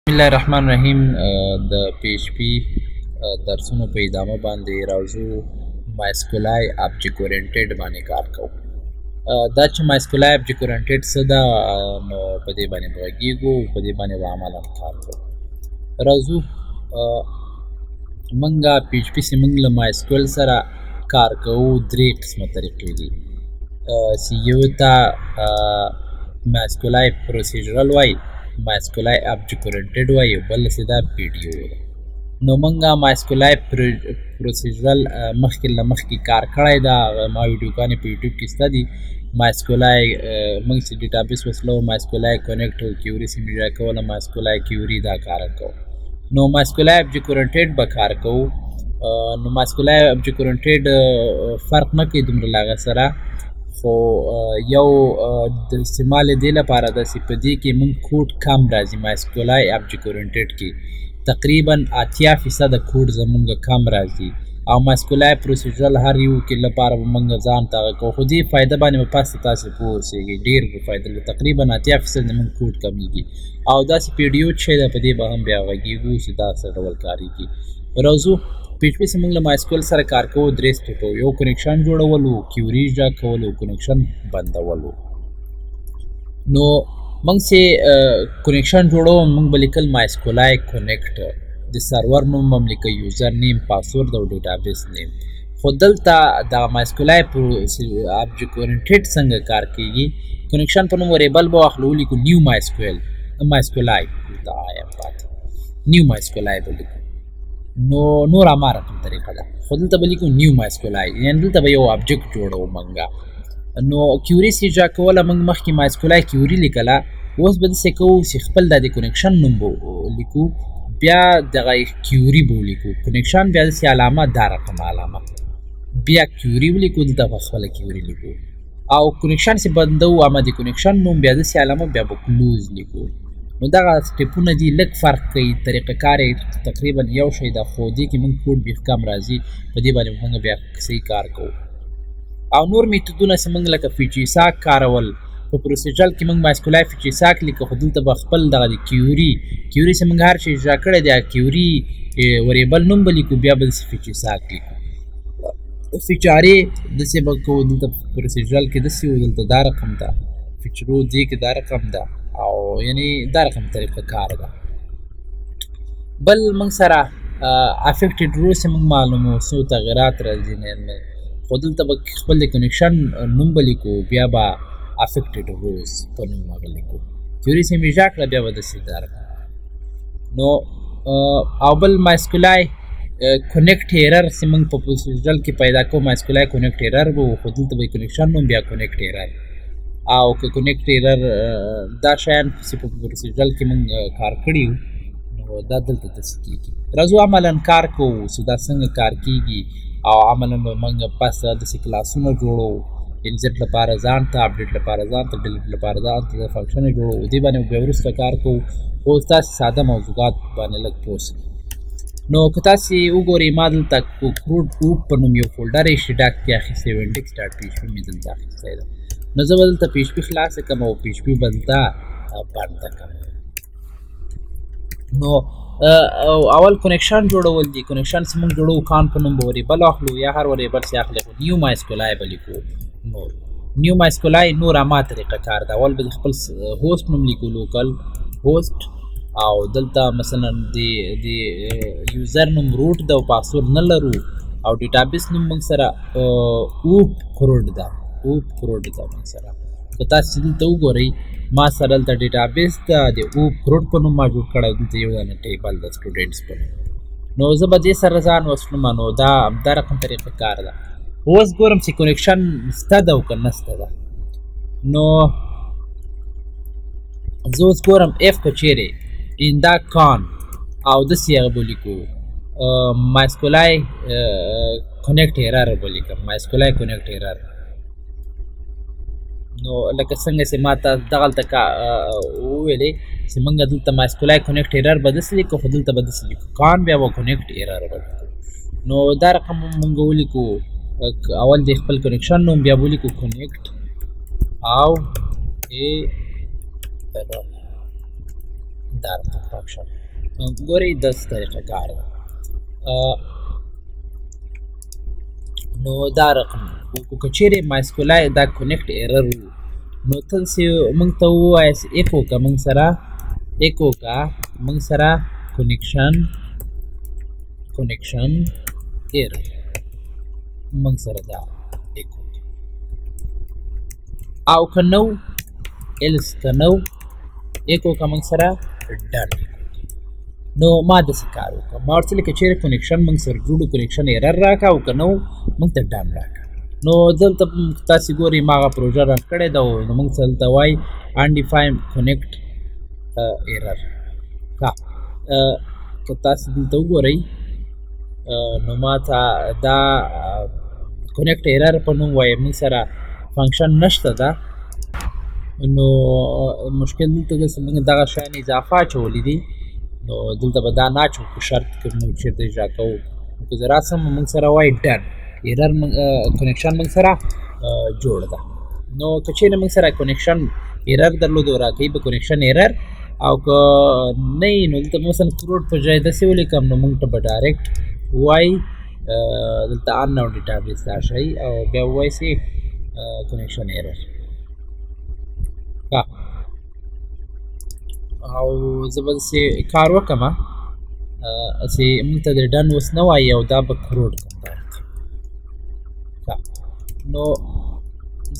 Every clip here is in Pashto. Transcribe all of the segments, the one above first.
بسم الله الرحمن الرحیم. د پی ایچ پی درسونو په ادامه باندې راځو. مایسکولای ابجیکټ اورینټډ باندې کار کوو. دا چې مایسکولای ابجیکټ اورینټډ څه ده، نو په دې باندې غږیږو، په دې باندې به عملاً کار کوو. راځو منګه پی ایچ پی سي موږ له مایسکول سره کار کوو. درې قسمه طریقې دي چې یو ته مایسکولای پروسیجرل وایي، مایسکولای ابجیکټ اورینټډ وایي، بل څه دا پی ډي او ده. نو موږ مایسکولای پروسیجرل مخکې له مخکې کار کړی ده. ما ویډیوګانې په یوټیوب کې شته دي. مایسکولای موږ چې ډیټابیس وصلو، مایسکولای کنیکټ کیوري سیمیجا کوله، مایسکولای کیوري دا کار کوو. نو مایسکولای ابجیکټ اورینټډ به کار کوو. نو مایسکولای ابجیکټ اورینټډ فرق نه کوي دومره له هغه سره، خو یو د استعمال دې لپاره ده چې په دې کې موږ کوډ کم راځي. مایسکولای ابجیکټ اورینټډ کې تقریبا 80% کوډ زموږ کم راځي، او مایسکولای پروسیجرل هر یو کې لپاره به موږ ځان ته کوو. خو دې فایده باندې به پس تاسې پوه اوسئ، ډېر فایده لري. تقریبا 80% زموږ کوډ کمیږي، او داسې پی ډي او چې ده په دې به هم بیا غږیږو چې دا څه ډول کارېږي. راځو پی ایچ پی سي موږ له مایسکول سره کار کوو. درې سټیپو: یو کنیکشن جوړولو، کیوري اجرا کول، او کنیکشن بندولو. نو موږ چې کنیکشن جوړو، موږ به لیکل مایسکولای کنیکټ، د سرور نوم به لیکئ، یوزر نیم، پاسورد او ډیټابیس نیم. خو دلته د مایسکولای ابجیکټ اورینټډ څنګه کار کیږي، کنیکشن په نوم وریبل به واخلو، ولیکو نیو مایسکولای دا آیم پاتې نیو مایسکولای به لیکو. نو نور هماره کوم طریقه ده، خو دلته به لیکو نیو مایسکولای، یعنې دلته به یو ابجیکټ جوړو موږ. نو کیوري سیجا کوله، موږ مخکې مایسکولای کیوري لیکله، اوس به داسې کوو چې خپل د کنیکشن نوم به لیکو، بیا دغه کیوري به ولیکو. کنیکشن بیا داسې علامه، دا رقم علامه، بیا کیوري ولیکو، دلته به خپله کیوري لیکو. او کنیکشن چې بندوو، اما د کنیکشن نوم بیا داسې علامه، بیا به کلوز لیکو. نو دغه سټیپونه دي، لږ فرق کوي، طریقه کار یې تقریبا یو شی ده، خو دې کې موږ کوډ بیخ کم راځي. په دې باندې موږ بیا صحیح کار کوو. او نور میتودونه چې موږ لکه فیچیساک کارول، په پروسیجرل کې موږ مایسکولای فیچیساک لیکو، خو دلته به خپل دغه د کیوري چې موږ هر شی اجرا کړی دی، کیوري وریبل نوم به لیکو، بیا به داسې فیچیساک لیکو. فیچارې داسې به کوو، دلته پروسیجرل کې داسې و، دلته دا رقم ده، فیچرو دې کې دا رقم ده، او یعنی دا رقم طریقه کار ده. بل موږ سره افیکټډ رو چې موږ معلومو څو تغیرات راځي، خو دلته به خپل د کنیکشن نوم به لیکو، بیا به افیکټډ روز په نوم هغه لیکو. کیوري سیمیجا کړه، بیا به داسې دا رقم. نو او بل مایسکولای کنیکټ ایرر چې موږ په پروسیجرل کې پیدا کوو، مایسکولای کنیکټ ایرر به و، خو دلته به کنیکشن نوم، بیا کنیکټ ایرر. او که کنیکټ ایرر دا شیان چې په پروسیجرل کې موږ کار کړي وو، نو دا دلته داسې کېږي. راځو عملاً کار کوو چې دا څنګه کار کېږي. او عملاً به موږ پس داسې کلاسونه جوړو، انزیټ لپاره ځان ته، اپډیټ لپاره ځان ته، ډیلیټ لپاره ځان ته فنکشن جوړو. دې باندې بیا وروسته کار کوو، خو تاسې ساده موضوعات باندې لږ پوه شئ. نو که تاسې وګورئ، ما دلته کروډ اوپ په نوم یو فولډر ایچ ډاک کې اخیستی و، انډیکس ډاټ پی ایچ پي مې دلته اخیستی ده. نو زه به دلته پی ایچ پي خلاصه کړم او پی ایچ پي به دلته بنده کړم. نو اول کنیکشن جوړول دي. کنیکشن چې موږ جوړو، کان په نوم به وریبل اخلو، یا هر وریبل چې اخلو، نیو مایسکولای به لیکو. نور نیو مایسکولای نور اما طریقه کار ده. اول به خپل هوست نوم لیکو، لوکل هوست، او دلته مثلا د یوزر نوم روټ ده، او پاسورد نه لرو، او ډیټابیس نوم موږ سره اوپ کروډ ده، اوپ کروډ ده موږ سره. که تاسې دلته وګورئ، ما سره دلته ډیټابیس ده، د اوپ کروډ په نوم ما جوړ کړی، دلته یو دانه ټیبل د سټوډنټس په نوم. نو زه به دې سره ځان وصلوم. نو دا رقم طریقه کار ده. اوس ګورم چې کنیکشن شته ده او که نشته ده. نو زه اوس ګورم اف که چیرې ان دا کان او داسې هغه به لیکو، مایسکولای کنیکټ ایرر به لیکم، مایسکولای کنیکټ ایرر. نو لکه څنګه چې ما ته دغلته وویلې چې موږ دلته مایسکولای کنیکټ ایرر به داسې لیکو، خو دلته به داسې لیکو، کان بیا به کنیکټ ایرر به لیکو. نو دا رقم موږ ولیکو، اول د خپل کنیکشن نوم، بیا به ولیکو کنیکټ او ایرر. دا رقم فانکشن ګورئ داسې طریقه کار ده نو دا رقم که چیرې مایسکولای دا کنیکټ ایرر و نو تاسې موږ ته ووایاست ایک وکړه موږ سره کنیکشن ایرر موږ سره دا ایک وکړه او که نو ایلس که نو ایک وکړه موږ سره ډن نو ما داسې کار وکړه ما ورته ویل که چیرې کنیکشن موږ سره جوړ کنیکشن ایرر راکړه او که نو موږ ته ډن راکړه نو دلته تاسې ګورئ ما هغه پروژه رن کړې ده نو موږ ته دلته وایي undefined connect error ښه که تاسې دلته وګورئ نو ما ته دا کنیکټ ایرر په نوم وایي موږ سره فانکشن نشته ده نو مشکل دلته داسې موږ دغه شیان اضافه اچولي دي نو دلته به دا نه اچو په شرط کې موږ چېرته اجرا کوو نو که زه راسم موږ سره وایي ډن ایرر کنیکشن موږ سره جوړ ده نو که چیرې موږ سره کنیکشن ایرر درلود راکوي به کنیکشن ایرر او که نه وي نو دلته مثلا کروډ په ځای داسې ولیکم نو موږ ته به ډایرکټ وایي دلته unknown database دا شی او بیا وایي سي کنیکشن ایرر او زه به داسې کار وکړم هسې موږ ته د ډن اوس نه وایي او دا به کروډ کړم نو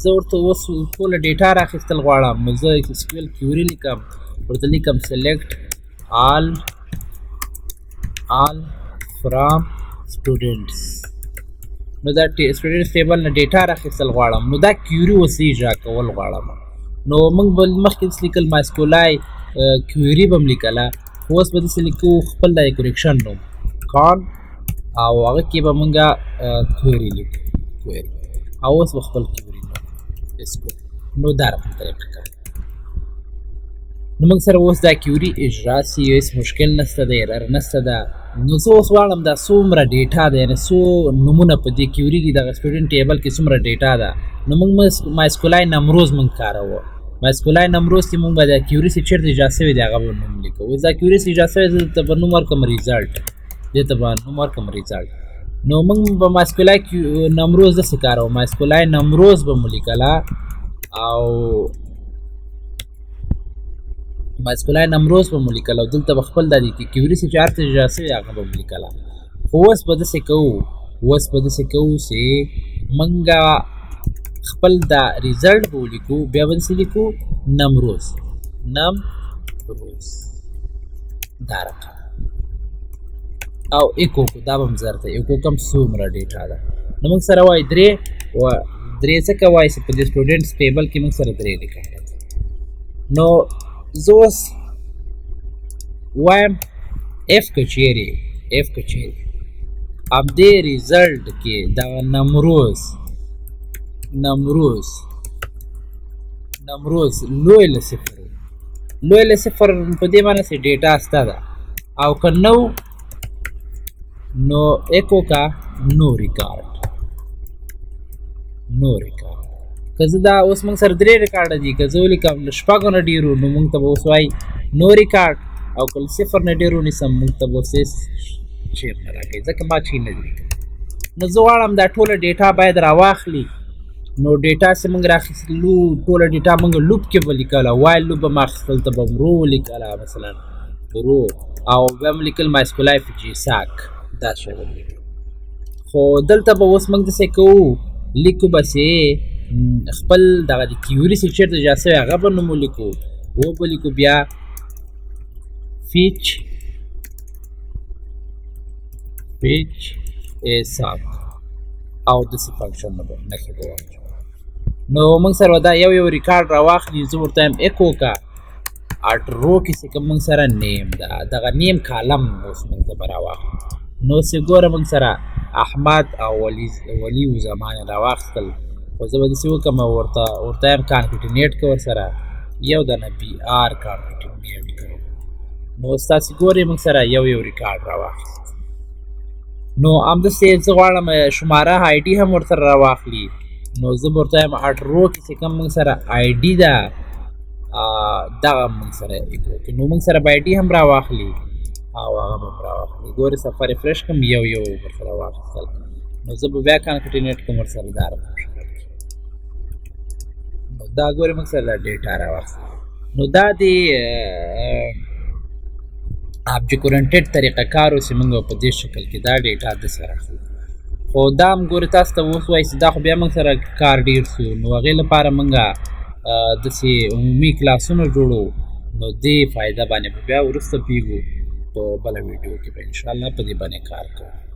زه ورته اوس ټوله ډیټا راخیستل غواړم نو زه SQL کیوري لیکم ورته لیکم select all from students نو دا students ټیبل نه ډیټا راخیستل غواړم نو دا کیوري اوس اجرا کول غواړم نو موږ به مخکې لیکل ماسکولای کیوري به م لیکله خو اوس به داسې لیکو خپل د کنیکشن نوم کان او هغه کې به موږ کویري لیکو او اوس به خپل کیوري نوم نو دا رقم طریقه کوي نو موږ سره اوس دا کیوري اجرا سي هیڅ مشکل نشته ده ایرر نشته ده نو زه اوس غواړم دا څومره ډیټا ده یعنې څو نومونه په دې کیوري کې دغه سټوډنټ ټیبل کې څومره ډیټا ده نو موږ مایسکولای نمروز موږ کاروو مایسکولای نمروز کې موږ به دا کیوري چې چېرته ایجاد شوی دی هغه به نوم لیکو اوس دا کیوري چې ایجاد شوی دی دلته به نوم ورکړم ریزلټ دې ته به نوم ورکړم ریزلټ نو موږ به مایسکولای نمروز داسې کاروو مایسکولای نمروز به مو لیکله او مایسکولای نمروز به مو لیکله او دلته به خپل دا د کیوري چې چېرته ایجاد شوی هغه به مو لیکله خو اوس به داسې کوو چې موږ خپل دا ریزلټ به ولیکو بیا به داسې لیکو نمروز دا رقم او ایکو دا به م زرته ایکو کم څومره ډیټا ده نو موږ سره وایي درې ځکه وایي چې په دې سټوډنټس ټیبل کې موږ سره درې لیکل نو زه اوس وایم اف که چیرې همدې ریزلټ کې دغه نمروز لوی له صفر په دې معنی چې ډیټا سته ده او که نو ایکو کا نو ریکارډ که زه دا اوس موږ سره درې ریکارډه دي که زه ولیکم له شپږو نه ډېرو نو موږ ته به اوس وایي نو ریکارډ او که له صفر نه ډېر ونیسم موږ ته به اوس هېڅ چیر نه راکوي ځکه ما چې نه دي نو زه غواړم دا ټوله ډیټا باید راواخلي نو ډیټا چې موږ راخیستلو ټوله ډیټا موږ لوپ کې به لیکله وایل لوپ به م اخیستل ته به م رو ولیکله مثلا رو او بیا م لیکل مایسکولای په جیساک دا شی به م لیکل خو دلته به اوس موږ داسې کوو لیکو بسې خپل دغه د کیوري چې چېرته ایجاد شوی هغه به نوم ولیکو به لیکو بیا فیچ ساک او داسې فانکشن نه به نښې به واچوو نو موږ سره دا یو ریکارډ راواخلي زه ورته وایم ایکو کا اټرو کې چې کوم موږ سره نیم ده دغه نیم کالم اوس موږ ته به راواخلو نو چې ګوره موږ سره احمد او ولي و زمان راواخیستل خو زه به داسې وکړم ورته وایم کانکټینیټ که ورسره یو دانه بي آر کانکټینیټ کړو نو اوس تاسې ګورئ موږ سره یو ریکارډ راواخیست نو همداسې زه غواړم شماره آی ډي هم ورسره راواخلي نو زه به ورته وایم اټرو کې چې کوم موږ سره آی ډي ده دغه موږ سره ایکو کې نو موږ سره به هم راواخلي او هغه به هم راواخلي. ګورې سفر ریفرش کړم یو یو ورسره واخیستل نو زه به بیا کانکټینیټ کوم ورسره دا راپوښتنه نو دا ګورې موږ سره دا ډیټا راواخلي نو دا د آبجیکټ اورینټډ طریقه کار اوسي موږ په دې شکل کې دا ډیټا داسې راخلو. خو دا هم ګورې تاسو ته اوس وایي چې دا خو بیا موږ سره کار ډېر سو نو هغې لپاره موږ داسې عمومي کلاسونه جوړو نو دې فایده باندې به بیا وروسته پوهېږو په بله ویډیو کې به انشاءالله په دې باندې کار کوو.